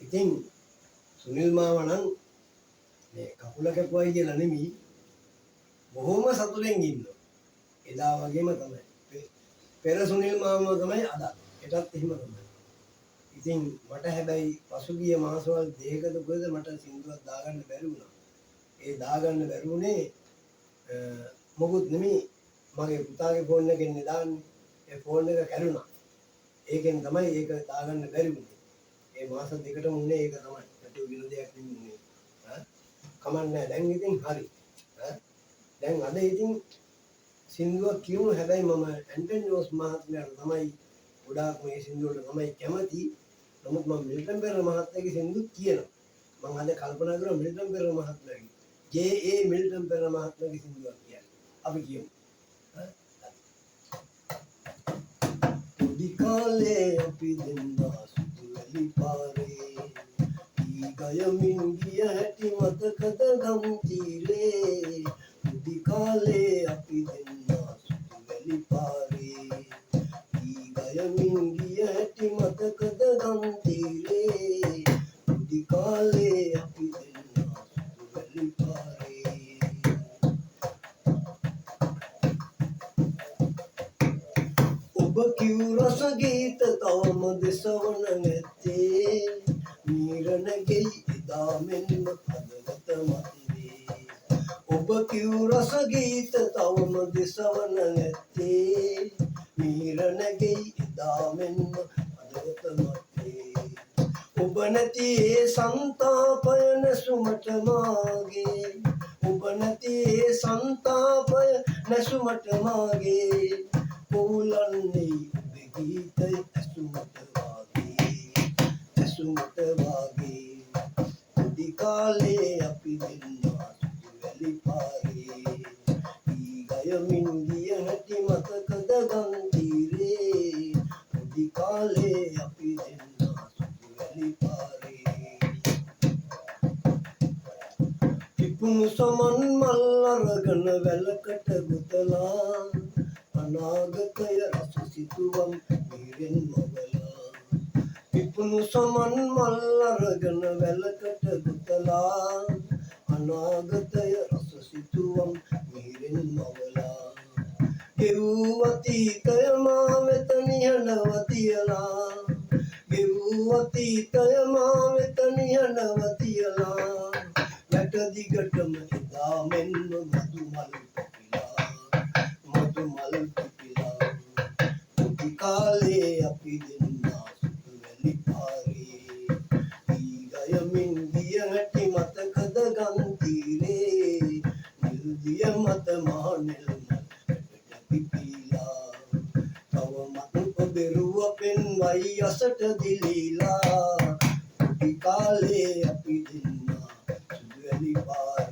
ඉතින් සුනිල් මාම නම් මේ කකුල කැපුවයි කියලා නෙමෙයි බොහොම සතුටෙන් ඉන්නවා. එදා වගේම තමයි. පෙර සුනිල් මාම තමයි අද. ඒකත් එහෙම තමයි. ඉතින් මට හැබැයි පසුගිය මාසවල දෙකකට කොහෙද මට සින්දුවක් දාගන්න බැරි වුණා. ඒ දාගන්න බැරි වුණේ මොකුත් නෙමෙයි මගේ පුතාගේ ෆෝන් එකෙන් දාන්නේ. ඒ ෆෝන් එක කැඩුනා. ඒකෙන් තමයි ඒක දාගන්න බැරි වුණේ. ඒ මාස දෙකටම උනේ ඒක තමයි. නැතුව වෙන දෙයක් නෙමෙයි. කමන්නේ දැන් ඉතින් හරි. දැන් අද ඉතින් සින්දුවක් කියමු හැබැයි මම ඇන්ටන් ජෝස් මහත්මයාට තමයි ගොඩාක් මේ සින්දුවට තමයි කැමති. නමුත් මම මිල්ටන් පෙරේරා මහත්මයාගේ සින්දුත් කියනවා. මම අද කල්පනා කරා මිල්ටන් පෙරේරා මහත්මයාගේ ජේ.ඒ. මිල්ටන් පෙරේරා මහත්මයාගේ සින්දුවක් කියන්නේ. අපි කියමු. පොඩි කාලේ අපි දෙන්නා සුදු වැලි පාරේ ගයමින් ගිය හැටි මතකද ගම් තීරේ පොඩි කාලේ අපි දෙන්නා සුදු වැලි පාරේ ගයමින් ගිය හැටි මතකද ගම් තීරේ පොඩි කාලේ අපි දෙන්නා සුදු වැලි පාරේ ඔබ කිව් රස ගීත තවම දෙසවන නැත්තේ මීරණගෙයි එදා මෙන්ම හදවත මතේ ඔබ කිව් රස ගීත තවම දෙසවන නැත්තේ මීරණගෙයි එදා මෙන්ම හදවත මතේ ඔබ නැති ඒ සංතාපය නැසුමට මාගේ ඔබ නැති ඒ සංතාපය නැසුමට මාගේ පොලන්නේ ඔබේ ගීතය ඇසුමට වාගේ පොඩි කාලේ අපි දෙන්නා සුදු වැලි පාරේ ගයමින් ගිය හැටි මතකද ගම් තීරේ පොඩි කාලේ අපි දෙන්නා සුදු වැලි පාරේ පිපුණු සමන් මල් අරගෙන වැලකට ගොතලා අනාගතය රස සිතුවම් මිහිරෙන් මොබලා පිපුණු සමන් මල් අරගෙන වැලකට ගොතලා අනාගතය රස සිතුවම් මිහිරෙන් මොබලා ගෙවූ අතීතය මා වෙත නිහඬව තියලා ගෙවූ අතීතය මා වෙත නිහඬව තියලා යට දිගටම එදා මෙන්ම මල් පිපිලා පොඩි කාලේ අපි දෙන්නා සුදු වැලි පාරේ ගයමින් ගිය හැටි මතකද ගම් තීරේ නිල් දිය මත මහ නෙල් මල් පිපිලා තවමත් ඔබේ රුව පෙන්වයි අසට දිලීලා පොඩි කාලේ අපි දෙන්නා සුදු වැලි පාරේ